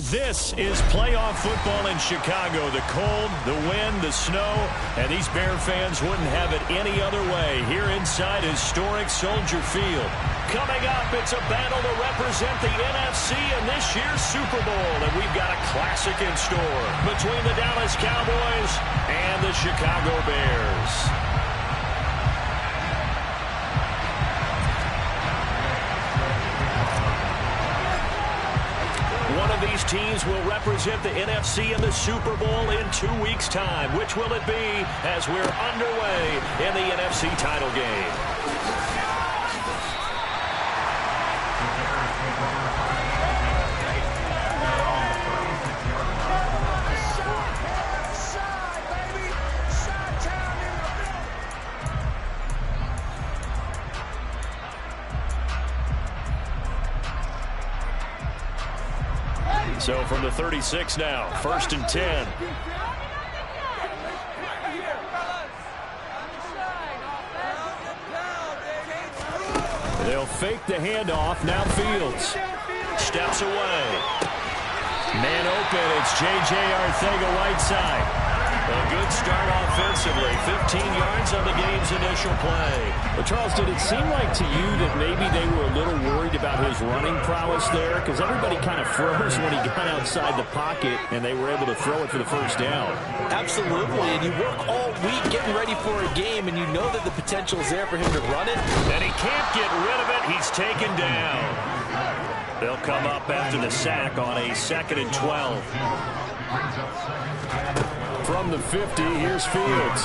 This is playoff football in Chicago. The cold, the wind, the snow, and these Bear fans wouldn't have it any other way here inside historic Soldier Field. Coming up, it's a battle to represent the NFC in this year's Super Bowl, and we've got a classic in store between the Dallas Cowboys and the Chicago Bears. One of these teams will represent the NFC in the Super Bowl in 2 weeks' time. Which will it be as we're underway in the NFC title game? So from the 36 now, 1st and 10. They'll fake the handoff. Now Fields steps away. Man open. It's J.J. Arcega-Whiteside. A good start offensively. 15 yards on the game's initial play. Well, Charles, did it seem like to you that maybe they were a little worried about his running prowess there? Because everybody kind of froze when he got outside the pocket, and they were able to throw it for the first down. Absolutely, and you work all week getting ready for a game, and you know that the potential is there for him to run it. And he can't get rid of it. He's taken down. They'll come up after the sack on a 2nd and 12. From the 50, here's Fields.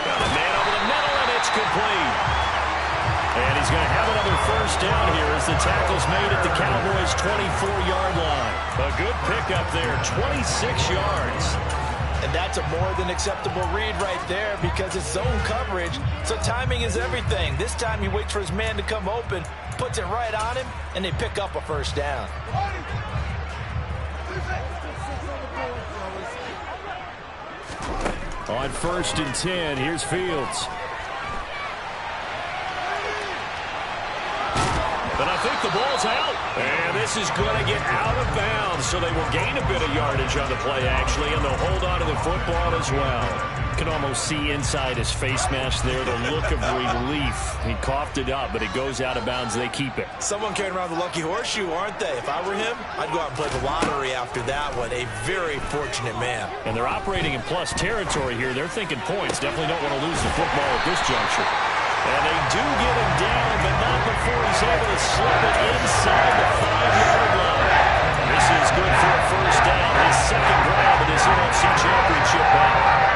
Got a man over the middle, and it's complete. And he's going to have another first down here as the tackle's made at the Cowboys' 24-yard line. A good pickup there, 26 yards. And that's a more than acceptable read right there because it's zone coverage, so timing is everything. This time he waits for his man to come open, puts it right on him, and they pick up a first down. On 1st and 10, here's Fields. But I think the ball's out. And this is going to get out of bounds, so they will gain a bit of yardage on the play, actually, and they'll hold on to the football as well. You can almost see inside his face mask there the look of relief. He coughed it up, but it goes out of bounds. They keep it. Someone carrying around the lucky horseshoe, aren't they? If I were him, I'd go out and play the lottery after that one. A very fortunate man. And they're operating in plus territory here. They're thinking points. Definitely don't want to lose the football at this juncture. And they do get him down, but not before he's able to slip it inside the 5-yard line. This is good for a first down. His second grab in his NFC Championship bout.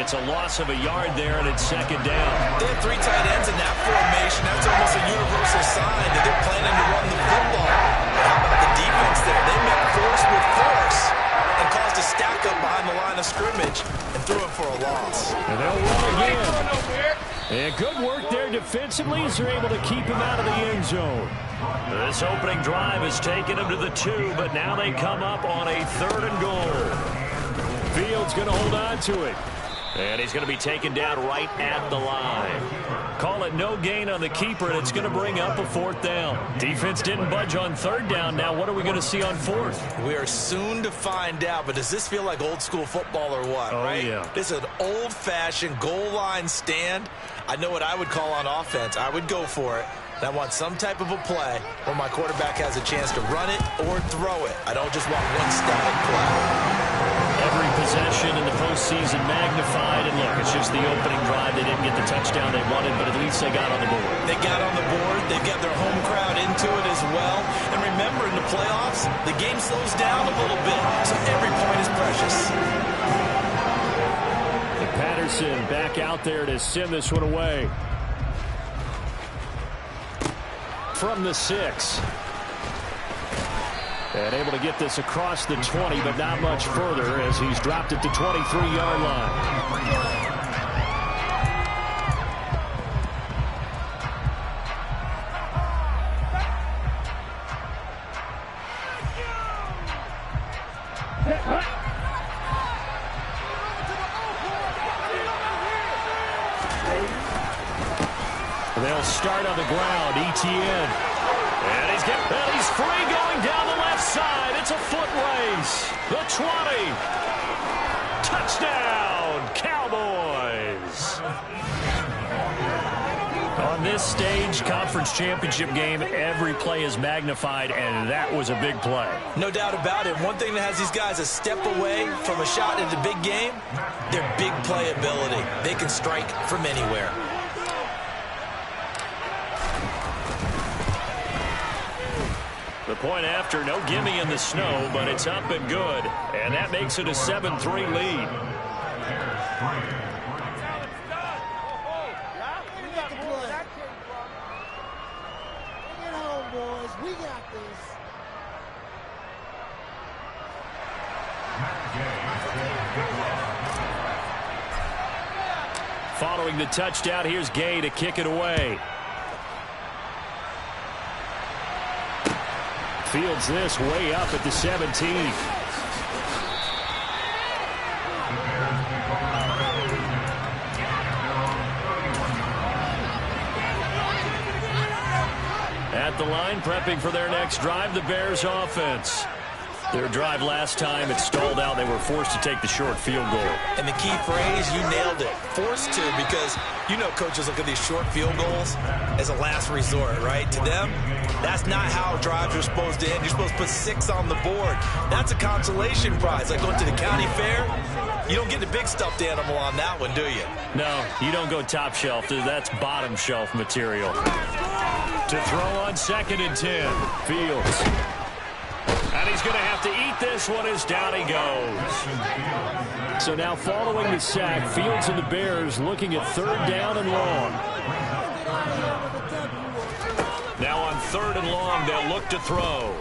It's a loss of a yard there, and it's 2nd down. They have 3 tight ends in that formation. That's almost a universal sign that they're planning to run the football. How about the defense there? They met force with force and caused a stack up behind the line of scrimmage and threw it for a loss. And they'll run again. And good work there defensively as they're able to keep him out of the end zone. This opening drive has taken him to the 2, but now they come up on a 3rd and goal. Fields going to hold on to it. And he's going to be taken down right at the line. Call it no gain on the keeper, and it's going to bring up a 4th down. Defense didn't budge on 3rd down. Now what are we going to see on 4th? We are soon to find out, but does this feel like old school football or what, right? Yeah. This is an old-fashioned goal line stand. I know what I would call on offense. I would go for it. And I want some type of a play where my quarterback has a chance to run it or throw it. I don't just want one static play. Every possession in the postseason magnified, and look, it's just the opening drive. They didn't get the touchdown they wanted, but at least they got on the board. They got on the board. They've got their home crowd into it as well. And remember, in the playoffs, the game slows down a little bit, so every point is precious. And Patterson back out there to send this one away. From the 6. And able to get this across the 20, but not much further as he's dropped at the 23-yard line. They'll start on the ground. Etienne. And he's free going down the left side. It's a foot race. The 20. Touchdown, Cowboys. On this stage, conference championship game, every play is magnified, and that was a big play. No doubt about it. One thing that has these guys a step away from a shot in the big game, their big play ability. They can strike from anywhere. The point after, no gimme in the snow, but it's up and good. And that makes it a 7-3 lead. We got this. Following the touchdown, here's Gay to kick it away. Fields this way up at the 17. At the line, prepping for their next drive, the Bears offense. Their drive last time, it stalled out. They were forced to take the short field goal. And the key phrase, you nailed it. Forced to, because you know coaches look at these short field goals as a last resort, right? To them, that's not how drives are supposed to end. You're supposed to put 6 on the board. That's a consolation prize. Like going to the county fair, you don't get the big stuffed animal on that one, do you? No, you don't go top shelf. That's bottom shelf material. To throw on 2nd and 10. Fields. And he's going to have to eat this one as down he goes. So now following the sack, Fields and the Bears looking at 3rd down and long. Now on 3rd and long, they'll look to throw.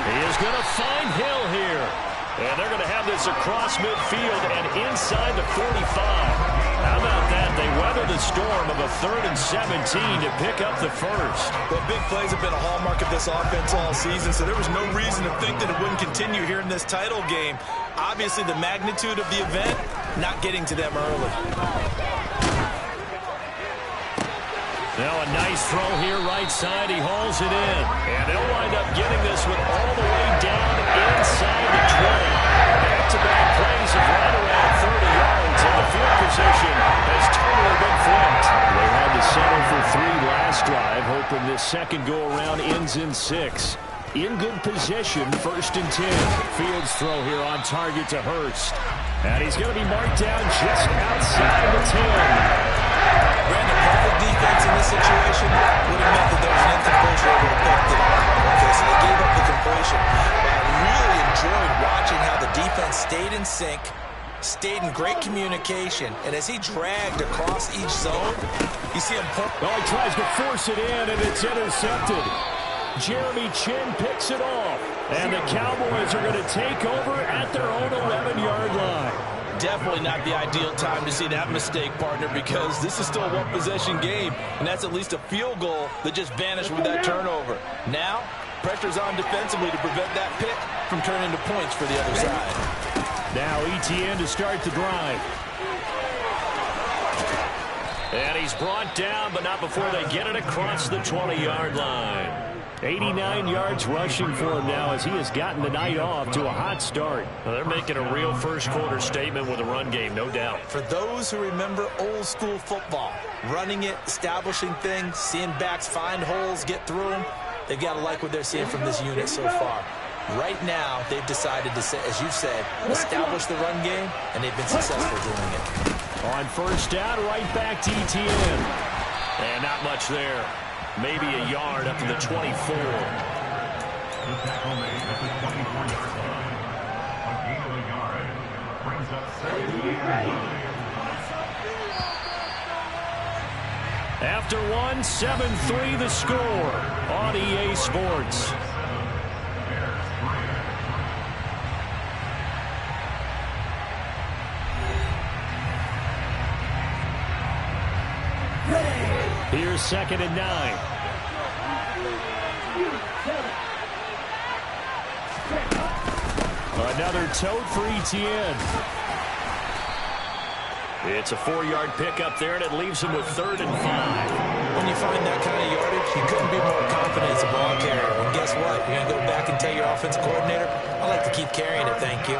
He is going to find Hill here. And they're going to have this across midfield and inside the 45. How about that? They weather the storm of a 3rd and 17 to pick up the first. Well, big plays have been a hallmark of this offense all season, so there was no reason to think that it wouldn't continue here in this title game. Obviously, the magnitude of the event, not getting to them early. Now a nice throw here right side. He hauls it in. And they'll wind up getting this one all the way down inside the 20. Back-to-back plays of right around 30 yards, and the field position has totally been flipped. They had to settle for 3 last drive, hoping this second go-around ends in 6. In good position, 1st and 10. Fields throw here on target to Hurst. And he's going to be marked down just outside the 10. Brandon, perfect defense in this situation would have meant that there was an incompletion over the pick that okay, so they gave up the completion. But I really enjoyed watching how the defense stayed in sync, stayed in great communication, and as he dragged across each zone, you see him pull. Well, he tries to force it in, and it's intercepted. Jeremy Chin picks it off, and the Cowboys are going to take over at their own 11-yard line. Definitely not the ideal time to see that mistake, partner, because this is still a one-possession game, and that's at least a field goal that just vanished with that turnover. Now, pressure's on defensively to prevent that pick from turning into points for the other side. Now Etienne to start the drive. And he's brought down, but not before they get it across the 20-yard line. 89 yards rushing for him now as he has gotten the night off to a hot start. Well, they're making a real first-quarter statement with a run game, no doubt. For those who remember old-school football, running it, establishing things, seeing backs find holes, get through them, they've got to like what they're seeing from this unit so far. Right now, they've decided to, as you've said, establish the run game, and they've been successful doing it. On 1st down, right back to Etienne. And not much there. Maybe a yard up to the 24. After 1, 7-3 the score on EA Sports. Here's 2nd and 9. Another tote for Etienne. It's a 4-yard pickup there, and it leaves him with 3rd and 5. When you find that kind of yardage, you couldn't be more confident as a ball carrier. And guess what? You're going to go back and tell your offensive coordinator, I like to keep carrying it, thank you.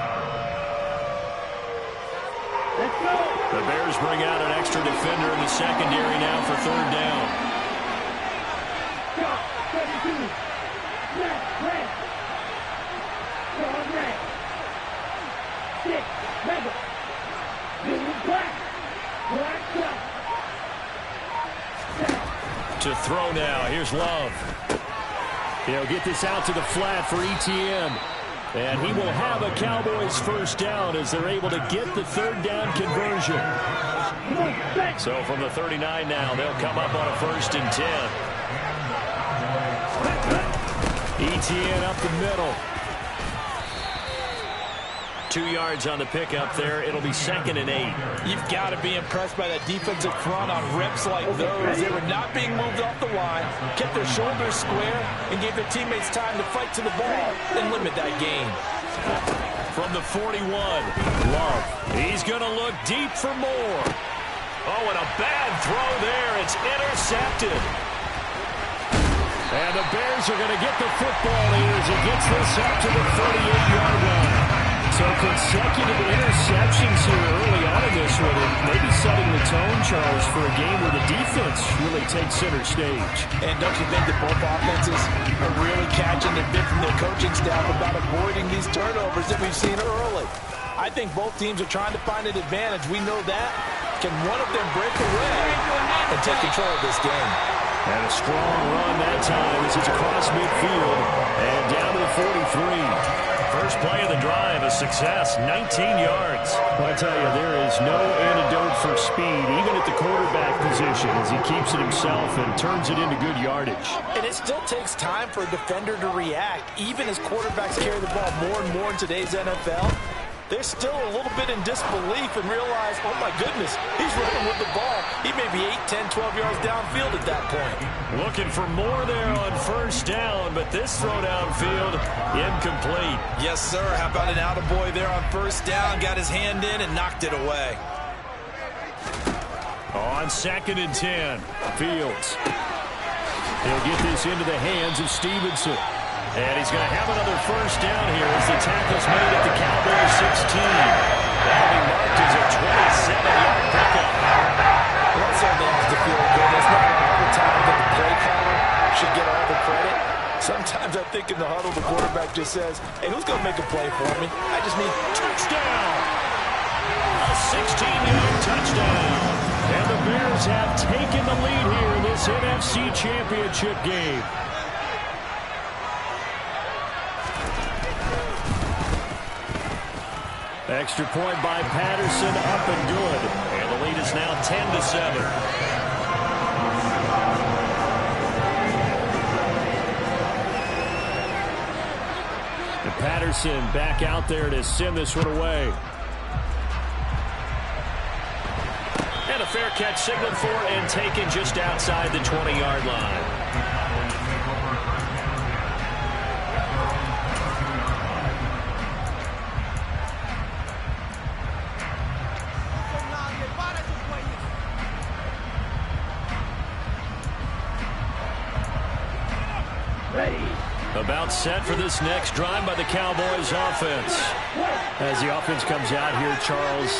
The Bears bring out an extra defender in the secondary now for 3rd down. To throw now. Here's Love. He'll get this out to the flat for ETN. And he will have a Cowboys first down as they're able to get the 3rd down conversion. So from the 39 now, they'll come up on a 1st and 10. ETN up the middle. 2 yards on the pickup there. It'll be 2nd and 8. You've got to be impressed by that defensive front on reps like those. They were not being moved off the line, kept their shoulders square, and gave their teammates time to fight to the ball and limit that gain. From the 41, Love. He's going to look deep for more. Oh, and a bad throw there. It's intercepted. And the Bears are going to get the football here as he gets this up to the 38-yard line. So consecutive interceptions here early on in this one, and maybe setting the tone, Charles, for a game where the defense really takes center stage. And don't you think that both offenses are really catching the bit from their coaching staff about avoiding these turnovers that we've seen early? I think both teams are trying to find an advantage. We know that. Can one of them break away and take control of this game? And a strong run that time as it's across midfield and down to the 43. First play of the drive, a success, 19 yards. Well, I tell you, there is no antidote for speed, even at the quarterback position, as he keeps it himself and turns it into good yardage. And it still takes time for a defender to react, even as quarterbacks carry the ball more and more in today's NFL. They're still a little bit in disbelief and realize, oh my goodness, he's running with the ball. He may be 8, 10, 12 yards downfield at that point. Looking for more there on first down, but this throw downfield, incomplete. Yes, sir. How about an attaboy there on first down? Got his hand in and knocked it away. On 2nd and 10, Fields. He'll get this into the hands of Stevenson. And he's going to have another first down here as the tackle's made at the Cowboys 16. That'll be marked as a 27-yard pickup. Well, that certainly has to feel good. It's not all the time that the play caller should get all the credit. Sometimes I think in the huddle the quarterback just says, hey, who's going to make a play for me? I just mean touchdown. A 16-yard touchdown. And the Bears have taken the lead here in this NFC Championship game. Extra point by Patterson, up and good. And the lead is now 10-7. And Patterson back out there to send this one away. And a fair catch signaled for and taken just outside the 20-yard line. About set for this next drive by the Cowboys offense. As the offense comes out here, Charles,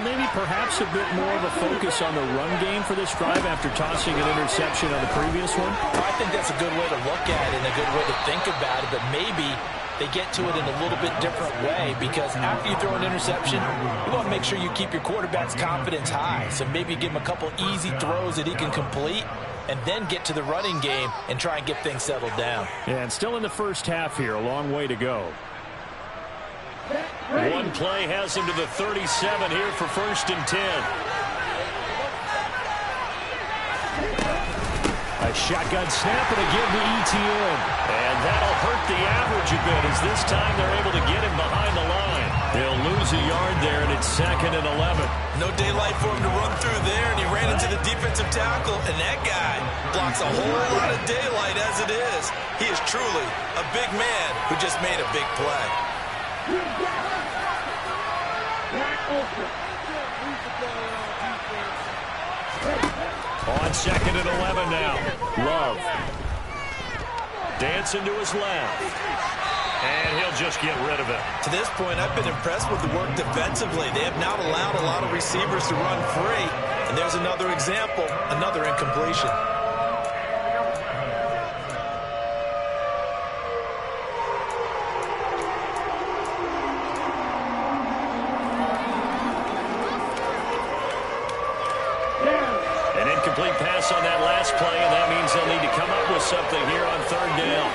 maybe perhaps a bit more of a focus on the run game for this drive after tossing an interception on the previous one. I think that's a good way to look at it and a good way to think about it, but maybe they get to it in a little bit different way, because after you throw an interception, you want to make sure you keep your quarterback's confidence high. So maybe give him a couple easy throws that he can complete, and then get to the running game and try and get things settled down. Yeah, and still in the first half here, a long way to go. One play has him to the 37 here for 1st and 10. A shotgun snap and a give to ETN. And that'll hurt the average a bit as this time they're able to get him behind the line. They'll lose a yard there, and it's 2nd and 11. No daylight for him to run through there, and he ran into the defensive tackle, and that guy blocks a whole lot of daylight as it is. He is truly a big man who just made a big play. On 2nd and 11 now. Love. Dancing to his left. And he'll just get rid of it. To this point, I've been impressed with the work defensively. They have not allowed a lot of receivers to run free. And there's another example, another incompletion. An incomplete pass on that last play, and that means they'll need to come up with something here on 3rd down.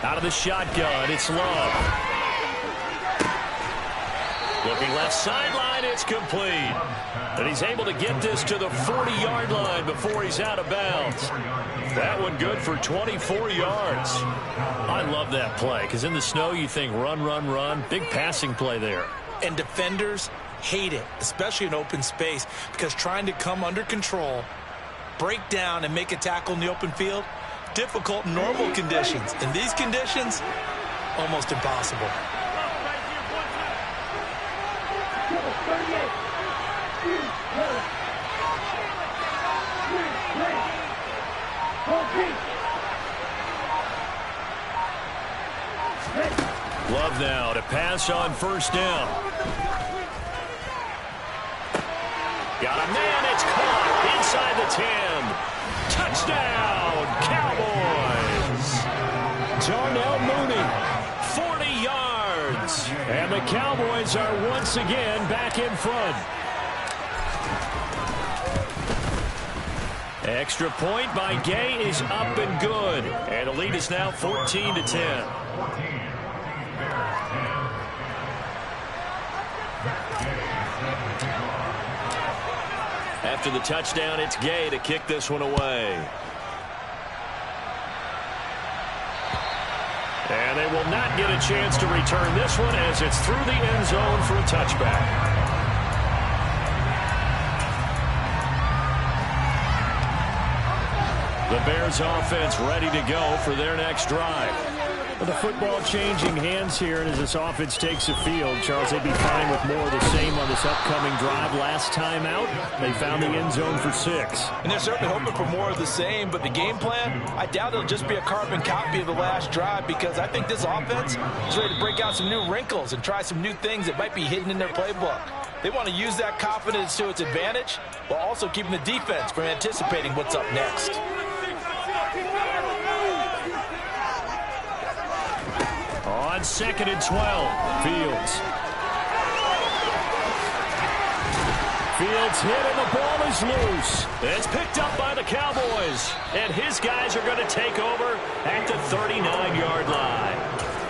Out of the shotgun, it's Love. Looking left sideline, it's complete. And he's able to get this to the 40-yard line before he's out of bounds. That one good for 24 yards. I love that play, because in the snow you think run, run, run. Big passing play there. And defenders hate it, especially in open space, because trying to come under control, break down, and make a tackle in the open field, difficult in normal conditions. In these conditions, almost impossible. Love now to pass on 1st down. Got a man, it's caught inside the 10. Touchdown, Cowboys. Darnell Mooney, 40 yards. And the Cowboys are once again back in front. Extra point by Gay is up and good. And the lead is now 14-10. After the touchdown, it's Gay to kick this one away. And they will not get a chance to return this one as it's through the end zone for a touchback. The Bears offense ready to go for their next drive. With the football changing hands here, and as this offense takes the field, Charles, they'd be fine with more of the same on this upcoming drive. Last time out, they found the end zone for 6. And they're certainly hoping for more of the same, but the game plan, I doubt it'll just be a carbon copy of the last drive, because I think this offense is ready to break out some new wrinkles and try some new things that might be hidden in their playbook. They want to use that confidence to its advantage while also keeping the defense from anticipating what's up next. On 2nd and 12, Fields. Fields hit and the ball is loose. It's picked up by the Cowboys. And his guys are going to take over at the 39-yard line.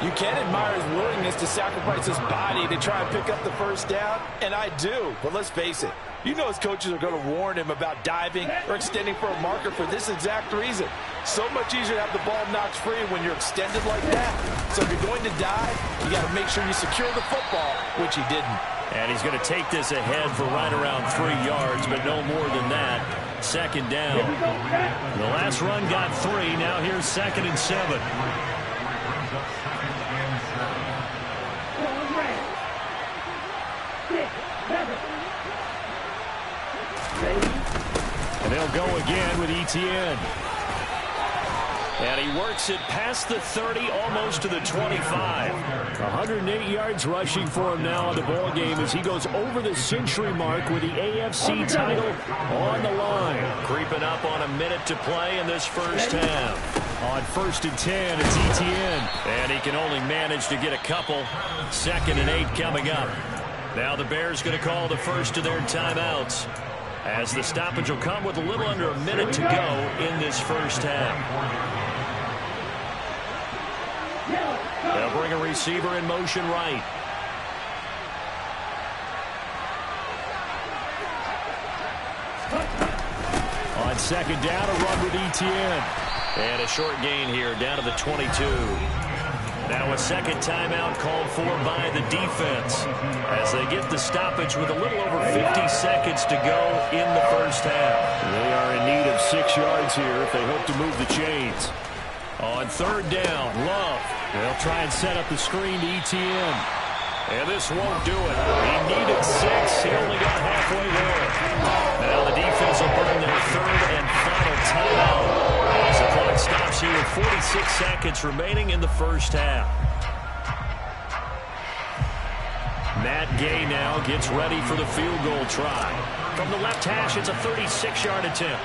You can admire his willingness to sacrifice his body to try and pick up the 1st down, and I do. But let's face it, you know his coaches are going to warn him about diving or extending for a marker for this exact reason. So much easier to have the ball knocked free when you're extended like that. So if you're going to dive, you got to make sure you secure the football, which he didn't. And he's going to take this ahead for right around 3 yards, but no more than that. 2nd down. The last run got 3. Now here's 2nd and 7. And they'll go again with Etienne. And he works it past the 30, almost to the 25. 108 yards rushing for him now in the ball game as he goes over the century mark with the AFC title on the line. Creeping up on a minute to play in this first half. On 1st and 10, it's Etienne. And he can only manage to get a couple. 2nd and 8 coming up. Now the Bears going to call the first of their timeouts, as the stoppage will come with a little under a minute to go in this first half. They'll bring a receiver in motion right. On 2nd down, a run with Etienne. And a short gain here down to the 22. Now a second timeout called for by the defense as they get the stoppage with a little over 50 seconds to go in the first half. They are in need of 6 yards here if they hope to move the chains. On third down, Love. They'll try and set up the screen to ETN. And this won't do it. He needed 6. He only got halfway there. Now the defense will burn their third and final timeout as the clock stops here with 46 seconds remaining in the first half. Matt Gay now gets ready for the field goal try. From the left hash, it's a 36-yard attempt.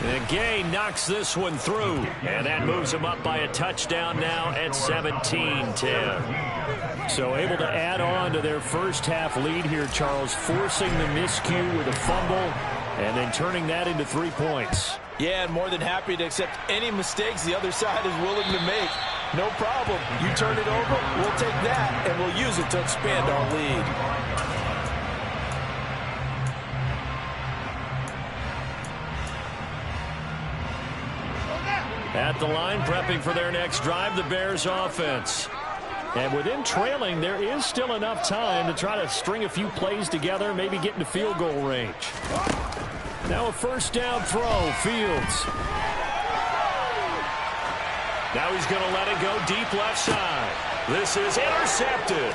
And Gay knocks this one through, and that moves him up by a touchdown now at 17-10. So able to add on to their first half lead here, Charles, forcing the miscue with a fumble and then turning that into 3 points. Yeah, and more than happy to accept any mistakes the other side is willing to make. No problem. You turn it over, we'll take that, and we'll use it to expand our lead. At the line, prepping for their next drive, the Bears offense. And with them trailing, there is still enough time to try to string a few plays together, maybe get into field goal range. Now a first down throw, Fields. Now he's going to let it go deep left side. This is intercepted.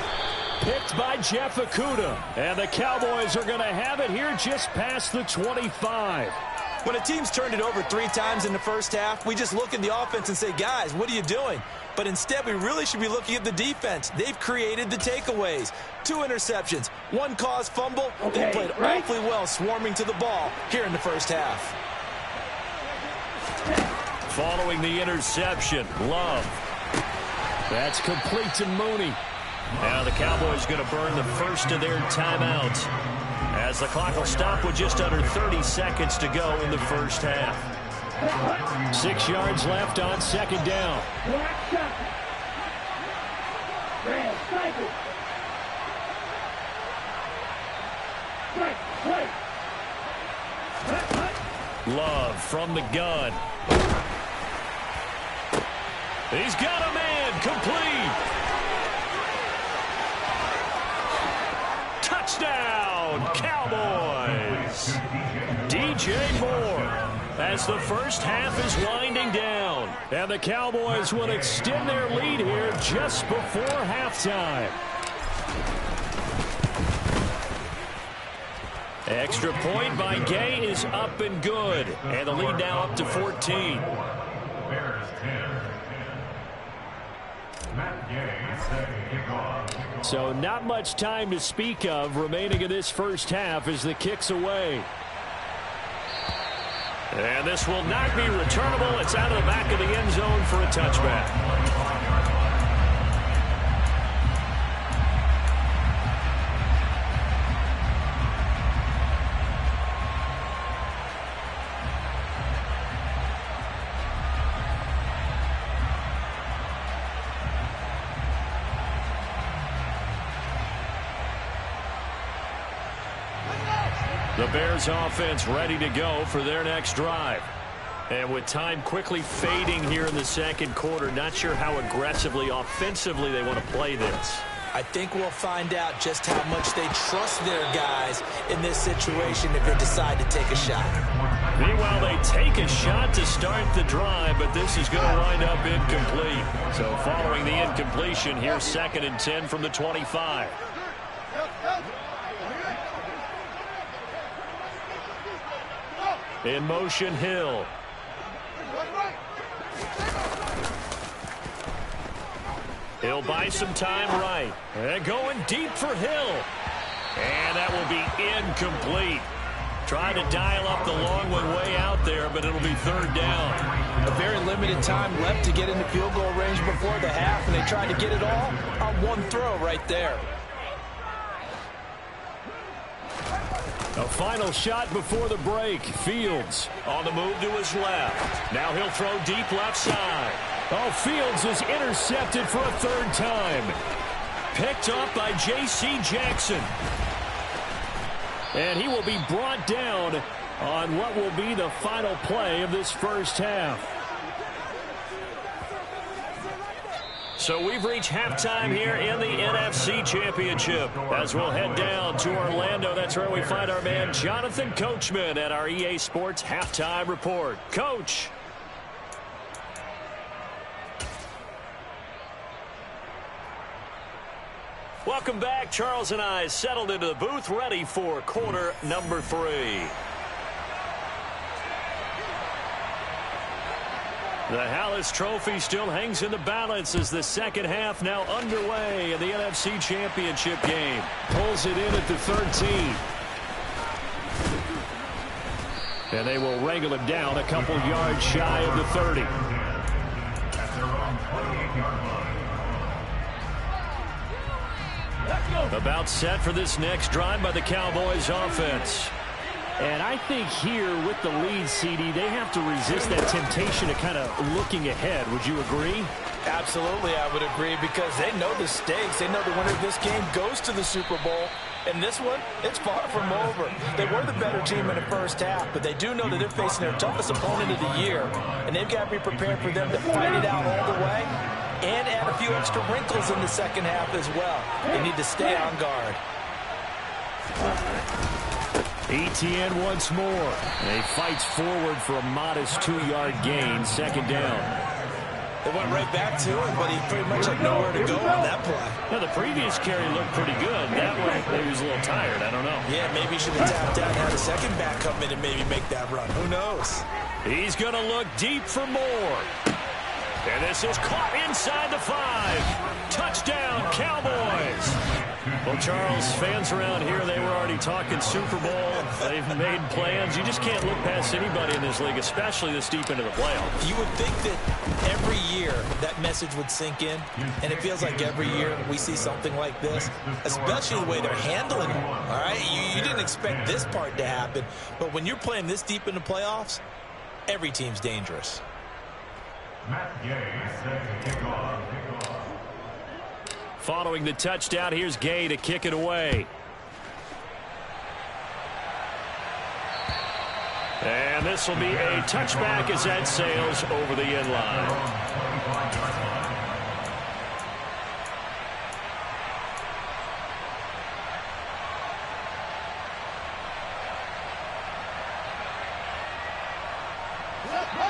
Picked by Jeff Okudah. And the Cowboys are going to have it here just past the 25. When a team's turned it over 3 times in the first half, we just look at the offense and say, guys, what are you doing? But instead, we really should be looking at the defense. They've created the takeaways. 2 interceptions, 1 caused fumble. They played awfully well swarming to the ball here in the first half. Following the interception, Love. That's complete to Mooney. Now the Cowboys going to burn the first of their timeouts as the clock will stop with just under 30 seconds to go in the first half. 6 yards left on second down. Love from the gun. He's got a man, complete. Touchdown, Cowboys. DJ Moore as the first half is winding down. And the Cowboys will extend their lead here just before halftime. Extra point by Gay is up and good. And the lead now up to 14. So not much time to speak of remaining in this first half as the kick's away. And this will not be returnable. It's out of the back of the end zone for a touchback. The Bears offense ready to go for their next drive. And with time quickly fading here in the second quarter, not sure how aggressively, offensively they want to play this. I think we'll find out just how much they trust their guys in this situation if they decide to take a shot. Meanwhile, they take a shot to start the drive, but this is going to wind up incomplete. So following the incompletion, here's 2nd and 10 from the 25. In motion, Hill. He'll buy some time right. And going deep for Hill. And that will be incomplete. Trying to dial up the long one way out there, but it'll be 3rd down. A very limited time left to get into field goal range before the half, and they tried to get it all on 1 throw right there. A final shot before the break. Fields on the move to his left. Now he'll throw deep left side. Oh, Fields is intercepted for a 3rd time. Picked up by J.C. Jackson. And he will be brought down on what will be the final play of this first half. So we've reached halftime here in the NFC Championship. As we'll head down to Orlando, that's where we find our man Jonathan Coachman at our EA Sports Halftime Report. Coach. Welcome back. Charles and I settled into the booth, ready for quarter number 3. The Hallis Trophy still hangs in the balance as the second half now underway in the NFC Championship game. Pulls it in at the 13. And they will wrangle him down a couple yards shy of the 30. About set for this next drive by the Cowboys offense. And I think here with the lead, CD, they have to resist that temptation of kind of looking ahead. Would you agree? Absolutely, I would agree, because they know the stakes. They know the winner of this game goes to the Super Bowl. And this one, it's far from over. They were the better team in the first half, but they do know that they're facing their toughest opponent of the year. And they've got to be prepared for them to fight it out all the way and add a few extra wrinkles in the second half as well. They need to stay on guard. ETN once more. And he fights forward for a modest 2-yard gain, second down. They went right back to it, but he pretty much had nowhere to go on that play. Now, the previous carry looked pretty good. That one, maybe he was a little tired. I don't know. Yeah, maybe he should have tapped out and had a second back come in and maybe make that run. Who knows? He's going to look deep for more. And this is caught inside the 5. Touchdown, Cowboys. Well, Charles, fans around here, they were already talking Super Bowl. They've made plans. You just can't look past anybody in this league, especially this deep into the playoffs. You would think that every year that message would sink in, and it feels like every year we see something like this, especially the way they're handling it. All right, you didn't expect this part to happen, but when you're playing this deep in the playoffs, every team's dangerous. Following the touchdown, here's Gay to kick it away. And this will be a touchback as that sails over the end line.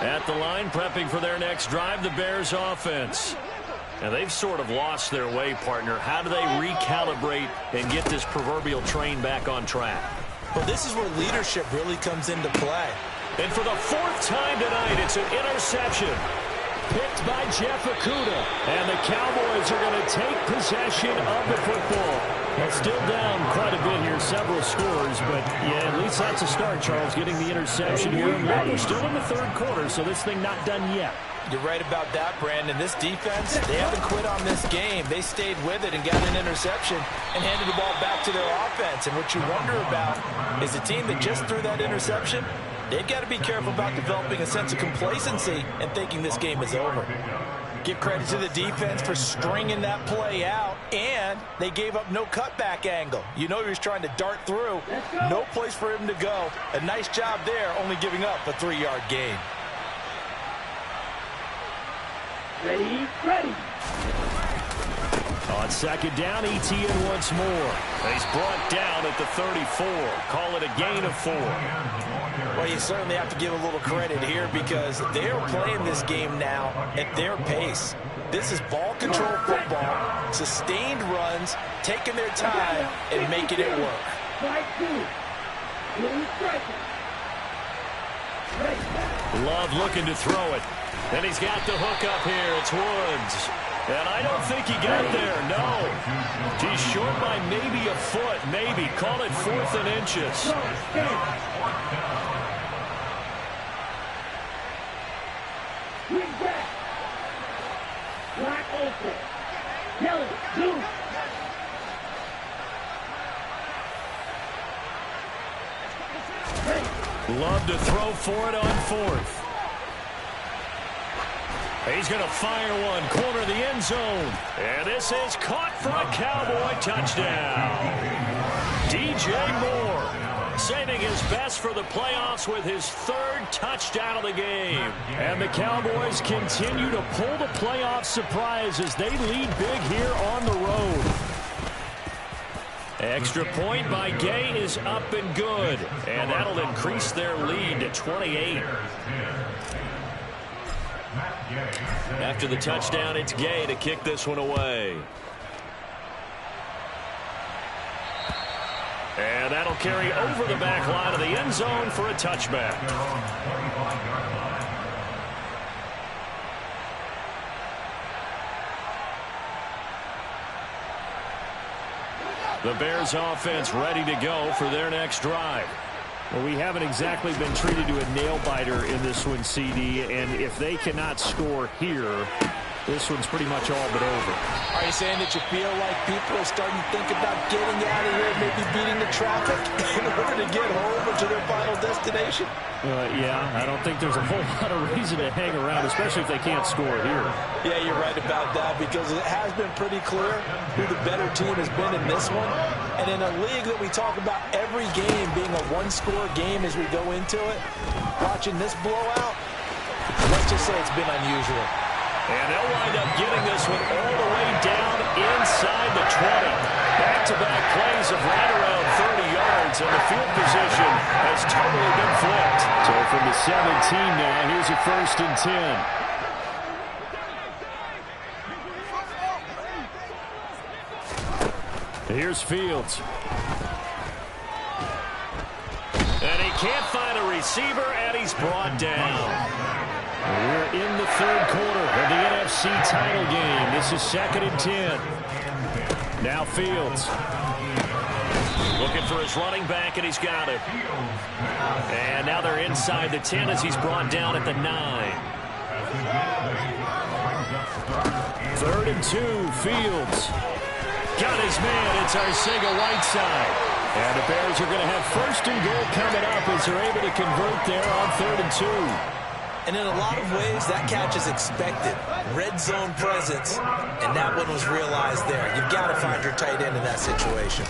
At the line, prepping for their next drive, the Bears offense. And they've sort of lost their way, partner. How do they recalibrate and get this proverbial train back on track? Well, this is where leadership really comes into play. And for the 4th time tonight, it's an interception. Picked by Jeff Okudah. And the Cowboys are going to take possession of the football. They're still down quite a bit here, several scores. But, yeah, at least that's a start, Charles, getting the interception here. And we're still in the 3rd quarter, so this thing not done yet. You're right about that, Brandon. This defense, they haven't quit on this game. They stayed with it and got an interception and handed the ball back to their offense. And what you wonder about is the team that just threw that interception, they've got to be careful about developing a sense of complacency and thinking this game is over. Give credit to the defense for stringing that play out, and they gave up no cutback angle. You know he was trying to dart through. No place for him to go. A nice job there, only giving up a 3-yard gain. Ready. On second down, ETN once more. He's brought down at the 34. Call it a gain of 4. Well, you certainly have to give a little credit here because they're playing this game now at their pace. This is ball control football, sustained runs, taking their time, and making it work. Love looking to throw it. And he's got the hook up here. It's Woods. And I don't think he got there. No. He's short by maybe a foot. Maybe. Call it 4th and inches. Love to throw for it on 4th. He's going to fire one, corner of the end zone. And this is caught for a Cowboy touchdown. DJ Moore. So saving his best for the playoffs with his third touchdown of the game. And the Cowboys continue to pull the playoff surprise as they lead big here on the road. Extra point by Gay is up and good. And that'll increase their lead to 28. After the touchdown, it's Gay to kick this one away. And that'll carry over the back line of the end zone for a touchback. The Bears offense ready to go for their next drive. Well, we haven't exactly been treated to a nail-biter in this one, CD, and if they cannot score here, this one's pretty much all but over. Are you saying that you feel like people are starting to think about getting out of here, maybe beating the traffic in order to get home or to their final destination? Yeah, I don't think there's a whole lot of reason to hang around, especially if they can't score here. Yeah, you're right about that because it has been pretty clear who the better team has been in this one. And in a league that we talk about every game being a one-score game as we go into it, watching this blowout, let's just say it's been unusual. And they'll wind up getting this one all the way down inside the 20. Back-to-back plays of right around 30 yards, and the field position has totally been flipped. So from the 17 now, here's a 1st and 10. Here's Fields. And he can't find a receiver, and he's brought down. We're in the 3rd quarter of the NFC title game. This is 2nd and 10. Now Fields. Looking for his running back, and he's got it. And now they're inside the 10 as he's brought down at the 9. 3rd and 2, Fields. Got his man, it's Arcega-Whiteside. And the Bears are going to have 1st and goal coming up as they're able to convert there on 3rd and 2. And in a lot of ways, that catch is expected. Red zone presence, and that one was realized there. You've got to find your tight end in that situation.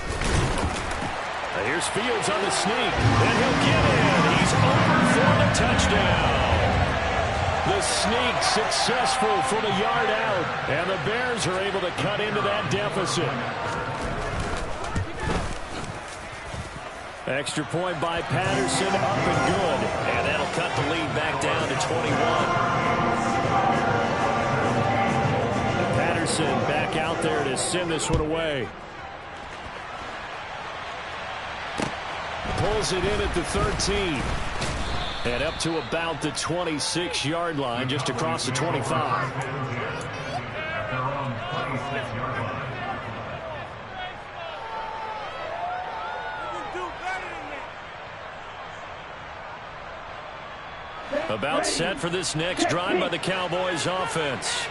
Here's Fields on the sneak. And he'll get in. He's over for the touchdown. The sneak successful from a yard out. And the Bears are able to cut into that deficit. Extra point by Patterson, up and good. And that'll cut the lead back down to 21. And Patterson back out there to send this one away. Pulls it in at the 13. And up to about the 26-yard line, just across the 25. About set for this next drive by the Cowboys offense.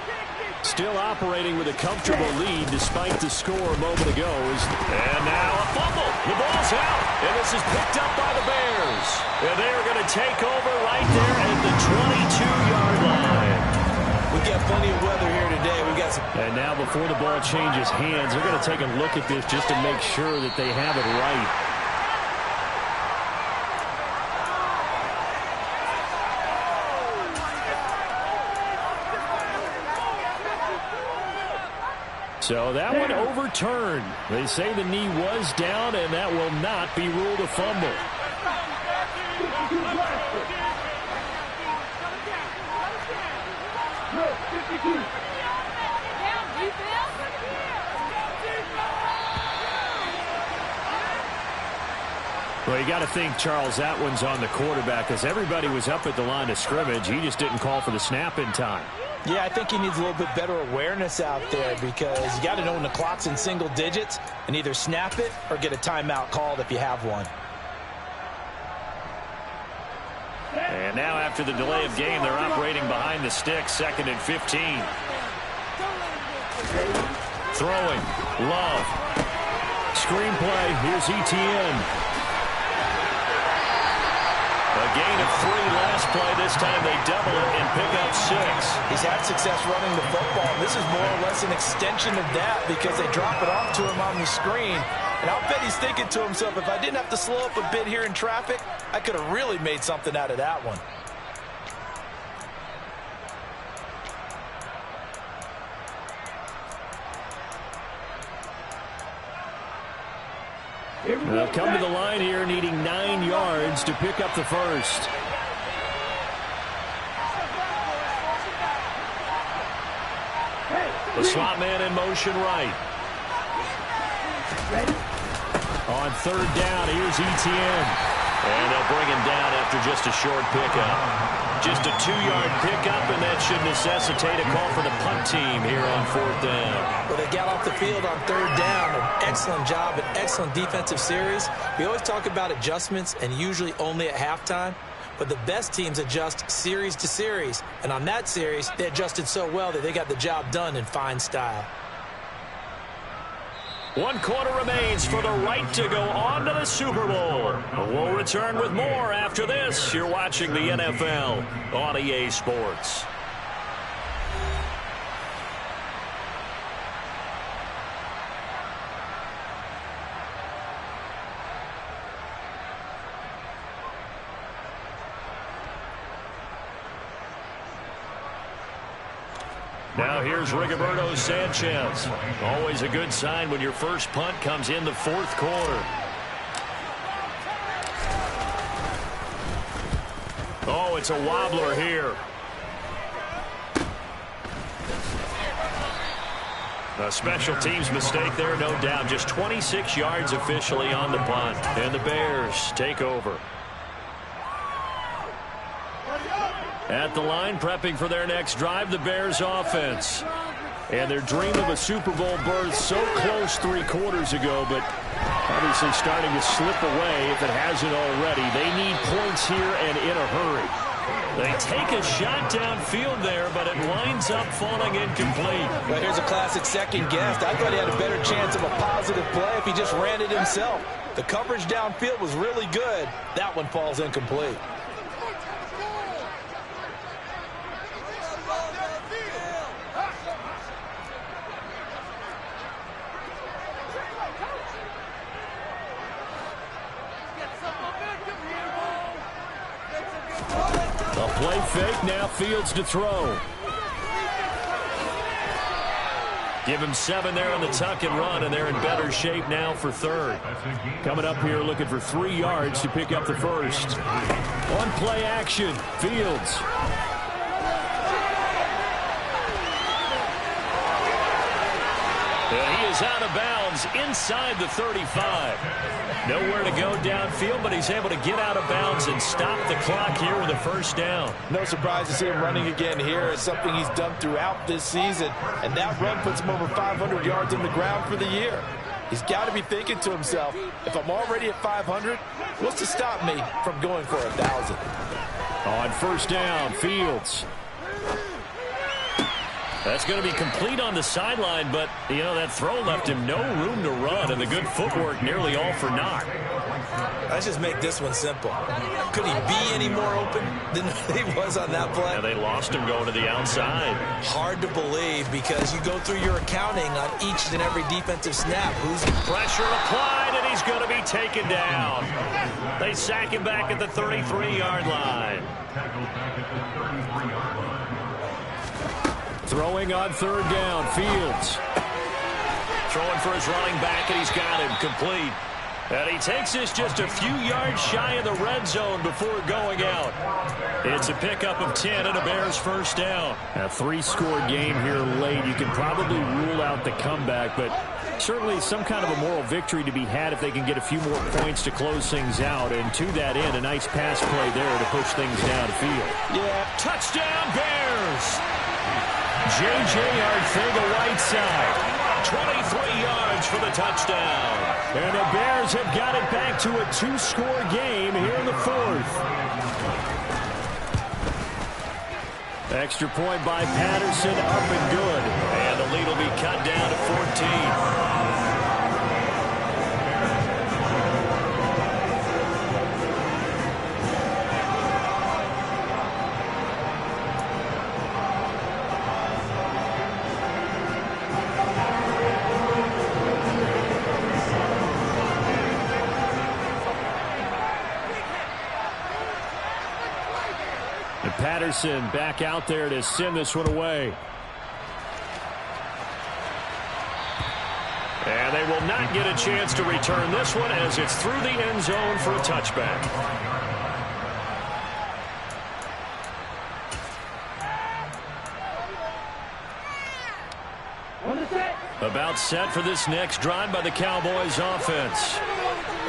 Still operating with a comfortable lead despite the score a moment ago. And now a fumble. The ball's out. And this is picked up by the Bears. And they're going to take over right there at the 22-yard line. We got plenty of weather here today. We got some. And now before the ball changes hands, they're going to take a look at this just to make sure that they have it right. So that one overturned. They say the knee was down, and that will not be ruled a fumble. Well, you got to think, Charles, that one's on the quarterback because everybody was up at the line of scrimmage. He just didn't call for the snap in time. Yeah, I think he needs a little bit better awareness out there because you got to know when the clock's in single digits and either snap it or get a timeout called if you have one. And now after the delay of game, they're operating behind the sticks, 2nd and 15. Throwing. Love. Screenplay. Here's ETN. A gain of 3 last play. This time they double it and pick up 6. He's had success running the football. This is more or less an extension of that because they drop it off to him on the screen. And I'll bet he's thinking to himself, if I didn't have to slow up a bit here in traffic, I could have really made something out of that one. They'll come to the line here needing 9 yards to pick up the first. The slot man in motion right. On third down, here's Etienne. And they'll bring him down after just a short pickup. Just a 2-yard pickup, and that should necessitate a call for the punt team here on fourth down. Well, they got off the field on third down. An excellent job, an excellent defensive series. We always talk about adjustments, and usually only at halftime. But the best teams adjust series to series. And on that series, they adjusted so well that they got the job done in fine style. 1 quarter remains for the right to go on to the Super Bowl. We'll return with more after this. You're watching the NFL on EA Sports. Now here's Rigoberto Sanchez. Always a good sign when your first punt comes in the fourth quarter. Oh, it's a wobbler here. A special teams mistake there, no doubt. Just 26 yards officially on the punt. And the Bears take over. At the line, prepping for their next drive, the Bears offense. And their dream of a Super Bowl berth so close 3 quarters ago, but obviously starting to slip away if it hasn't already. They need points here and in a hurry. They take a shot downfield there, but it winds up falling incomplete. Well, here's a classic second guess. I thought he had a better chance of a positive play if he just ran it himself. The coverage downfield was really good. That one falls incomplete. Play fake, now Fields to throw. Give him 7 there on the tuck and run, and they're in better shape now for third. Coming up here looking for 3 yards to pick up the first. On play action, Fields. And he is out of bounds inside the 35. Nowhere to go downfield, but he's able to get out of bounds and stop the clock here with a first down. No surprise to see him running again here. It's something he's done throughout this season. And that run puts him over 500 yards on the ground for the year. He's got to be thinking to himself, if I'm already at 500, what's to stop me from going for 1,000? On first down, Fields. That's going to be complete on the sideline, but, you know, that throw left him no room to run, and the good footwork nearly all for naught. Let's just make this one simple. Could he be any more open than he was on that play? Yeah, they lost him going to the outside. Hard to believe because you go through your accounting on each and every defensive snap. Who's pressure applied, and he's going to be taken down. They sack him back at the 33-yard line. Throwing on third down, Fields. Throwing for his running back, and he's got him complete. And he takes this just a few yards shy of the red zone before going out. It's a pickup of 10 and a Bears first down. A 3-score game here late. You can probably rule out the comeback, but certainly some kind of a moral victory to be had if they can get a few more points to close things out. And to that end, a nice pass play there to push things downfield. Yeah, touchdown Bears! J.J. Arcega-Whiteside, 23 yards for the touchdown. And the Bears have got it back to a 2-score game here in the fourth. Extra point by Patterson, up and good. And the lead will be cut down to 14. Patterson back out there to send this one away. And they will not get a chance to return this one as it's through the end zone for a touchback. About set for this next drive by the Cowboys offense.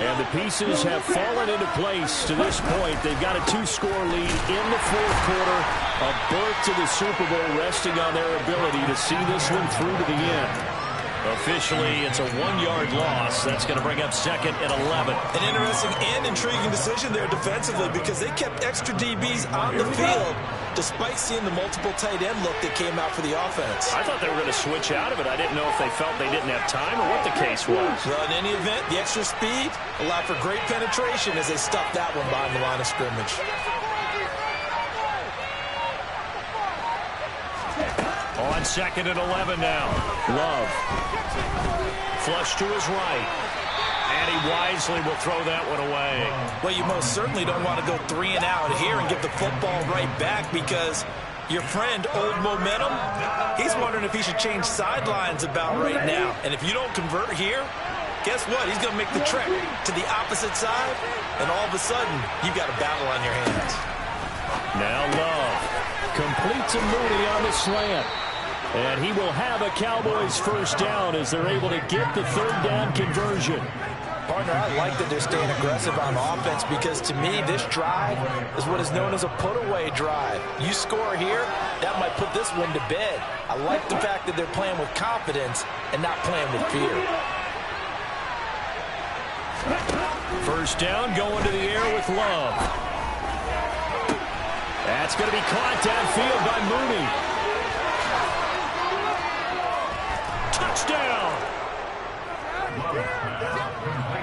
And the pieces have fallen into place to this point. They've got a 2-score lead in the fourth quarter. A berth to the Super Bowl resting on their ability to see this one through to the end. Officially, it's a 1-yard loss. That's going to bring up second and 11. An interesting and intriguing decision there defensively because they kept extra DBs on the field despite seeing the multiple tight end look that came out for the offense. I thought they were going to switch out of it. I didn't know if they felt they didn't have time or what the case was. Well, in any event, the extra speed allowed for great penetration as they stuffed that one behind the line of scrimmage. On second and 11 now. Love. Flush to his right. And he wisely will throw that one away. Well, you most certainly don't want to go 3 and out here and give the football right back because your friend, Old Momentum, he's wondering if he should change sidelines about right now. And if you don't convert here, guess what? He's going to make the trek to the opposite side, and all of a sudden, you've got a battle on your hands. Now Love completes a Mooney on the slant. And he will have a Cowboys first down as they're able to get the third down conversion. Partner, I like that they're staying aggressive on offense because to me, this drive is what is known as a put-away drive. You score here, that might put this one to bed. I like the fact that they're playing with confidence and not playing with fear. First down going to the air with Love. That's going to be caught downfield by Mooney. Touchdown!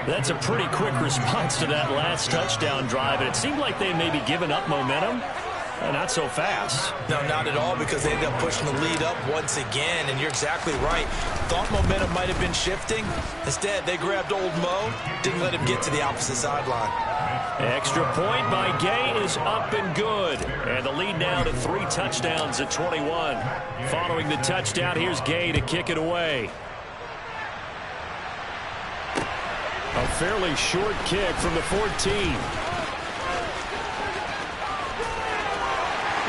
That's a pretty quick response to that last touchdown drive, and it seemed like they may be giving up momentum. Not so fast. No, not at all, because they ended up pushing the lead up once again, and you're exactly right. Thought momentum might have been shifting. Instead, they grabbed Old Mo, didn't let him get to the opposite sideline. Extra point by Gay is up and good. And the lead now to 3 touchdowns at 21. Following the touchdown, here's Gay to kick it away. A fairly short kick from the 14.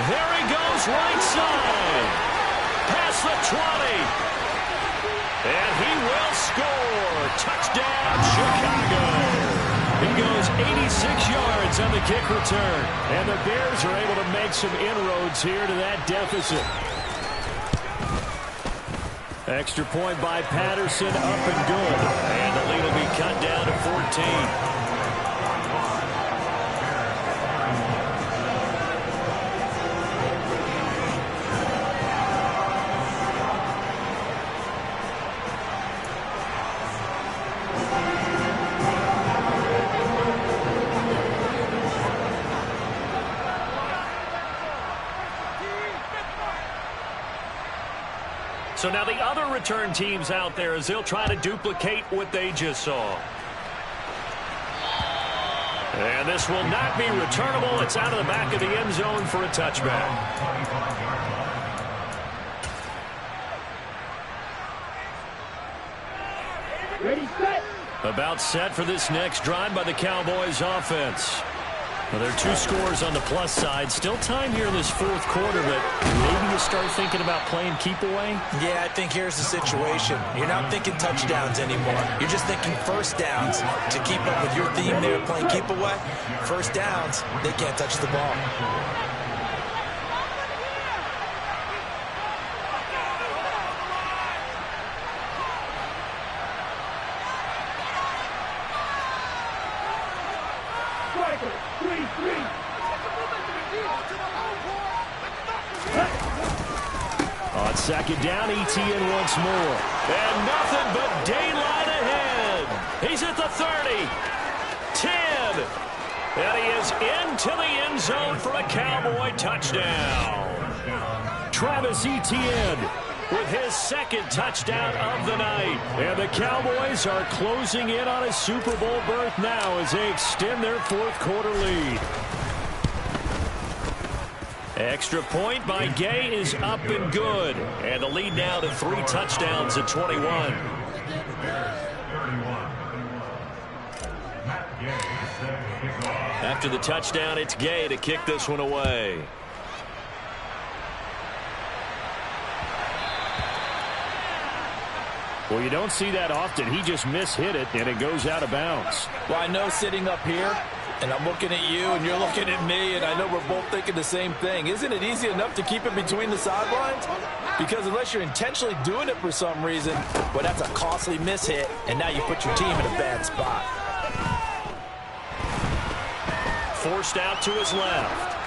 There he goes, right side. Past the 20. And he will score. Touchdown, Chicago. He goes 86 yards on the kick return. And the Bears are able to make some inroads here to that deficit. Extra point by Patterson, up and good. And the lead will be cut down to 14. So now the other return teams out there as they'll try to duplicate what they just saw. And this will not be returnable. It's out of the back of the end zone for a touchback. Ready, set. About set for this next drive by the Cowboys offense. Well, there are 2 scores on the plus side. Still time here in this fourth quarter, but maybe you start thinking about playing keep away? Yeah, I think here's the situation. You're not thinking touchdowns anymore. You're just thinking first downs. To keep up with your theme there, playing keep away, first downs, they can't touch the ball. On second down, ETN once more. And nothing but daylight ahead. He's at the 30. 10. And he is into the end zone for a Cowboy touchdown. Travis Etienne with his second touchdown of the night. And the Cowboys are closing in on a Super Bowl berth now as they extend their fourth quarter lead. Extra point by Gay is up and good. And the lead now to 3 touchdowns at 21. After the touchdown, it's Gay to kick this one away. Well, you don't see that often. He just mishit it, and it goes out of bounds. Well, I know sitting up here, and I'm looking at you, and you're looking at me, and I know we're both thinking the same thing. Isn't it easy enough to keep it between the sidelines? Because unless you're intentionally doing it for some reason, well, that's a costly mishit, and now you put your team in a bad spot. Forced out to his left.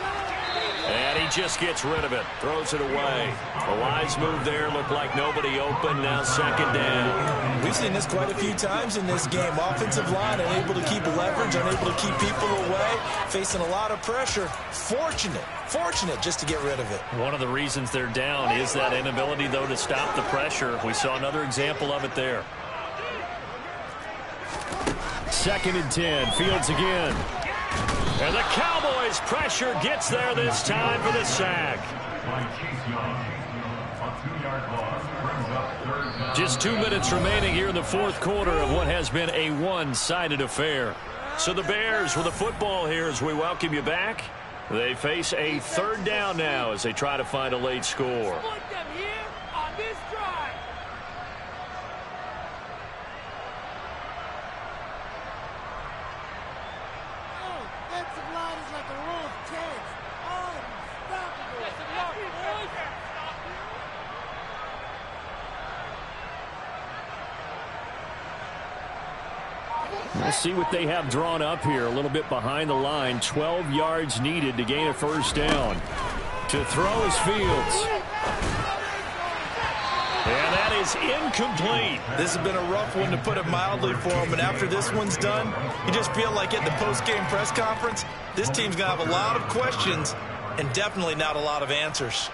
And he just gets rid of it. Throws it away. A wise move there. Looked like nobody open. Now second down. We've seen this quite a few times in this game. Offensive line unable to keep leverage, unable to keep people away, facing a lot of pressure. Fortunate just to get rid of it. One of the reasons they're down is that inability, though, to stop the pressure. We saw another example of it there. 2nd and 10. Fields again. And the Cowboys pressure gets there this time for the sack. Just 2 minutes remaining here in the 4th quarter of what has been a one-sided affair. So the Bears with the football here as we welcome you back. They face a 3rd down now as they try to find a late score. We'll see what they have drawn up here. A little bit behind the line. 12 yards needed to gain a 1st down. To throw is Fields. And that is incomplete. This has been a rough one, to put it mildly, for him. And after this one's done, you just feel like at the post-game press conference, this team's going to have a lot of questions and definitely not a lot of answers.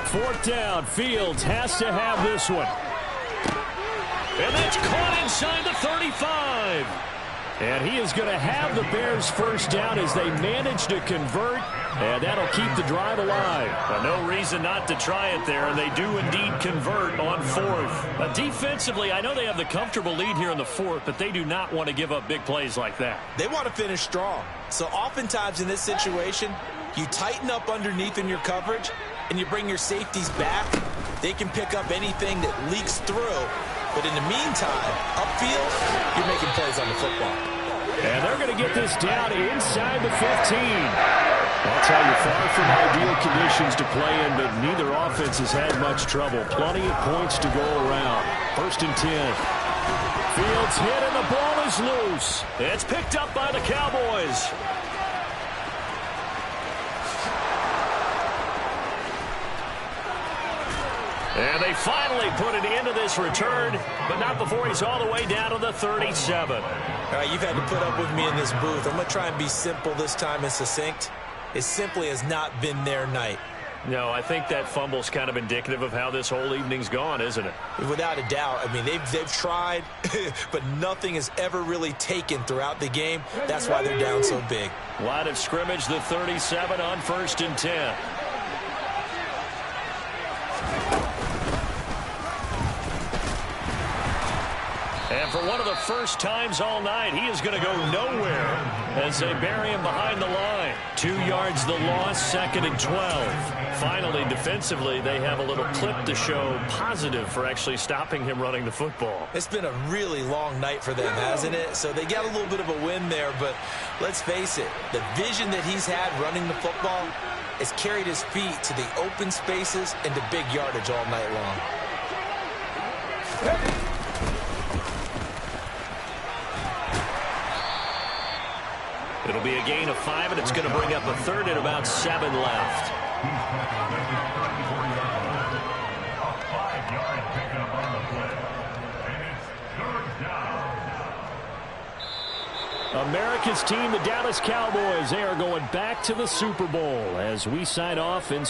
Fourth down. Fields has to have this one. And that's caught inside the 35. And he is going to have the Bears' 1st down as they manage to convert, and that'll keep the drive alive. Well, no reason not to try it there, and they do indeed convert on 4th. Defensively, I know they have the comfortable lead here in the 4th, but they do not want to give up big plays like that. They want to finish strong. So oftentimes in this situation, you tighten up underneath in your coverage, and you bring your safeties back. They can pick up anything that leaks through. But in the meantime, upfield, you're making plays on the football. And they're going to get this down inside the 15. I'll tell you, far from ideal conditions to play in, but neither offense has had much trouble. Plenty of points to go around. 1st and 10. Fields hit, and the ball is loose. It's picked up by the Cowboys. And they finally put it into this return, but not before he's all the way down to the 37. All right, you've had to put up with me in this booth. I'm going to try and be simple this time and succinct. It simply has not been their night. No, I think that fumble's kind of indicative of how this whole evening's gone, isn't it? Without a doubt. I mean, they've tried, but nothing has ever really taken throughout the game. That's why they're down so big. Line of scrimmage, the 37 on 1st and 10. And for one of the first times all night, he is going to go nowhere as they bury him behind the line. 2 yards the loss, 2nd and 12. Finally, defensively, they have a little clip to show positive for actually stopping him running the football. It's been a really long night for them, hasn't it? So they got a little bit of a win there, but let's face it, the vision that he's had running the football has carried his feet to the open spaces and to big yardage all night long. It'll be a gain of 5, and it's going to bring up a 3rd and about 7 left. America's team, the Dallas Cowboys, they are going back to the Super Bowl as we sign off in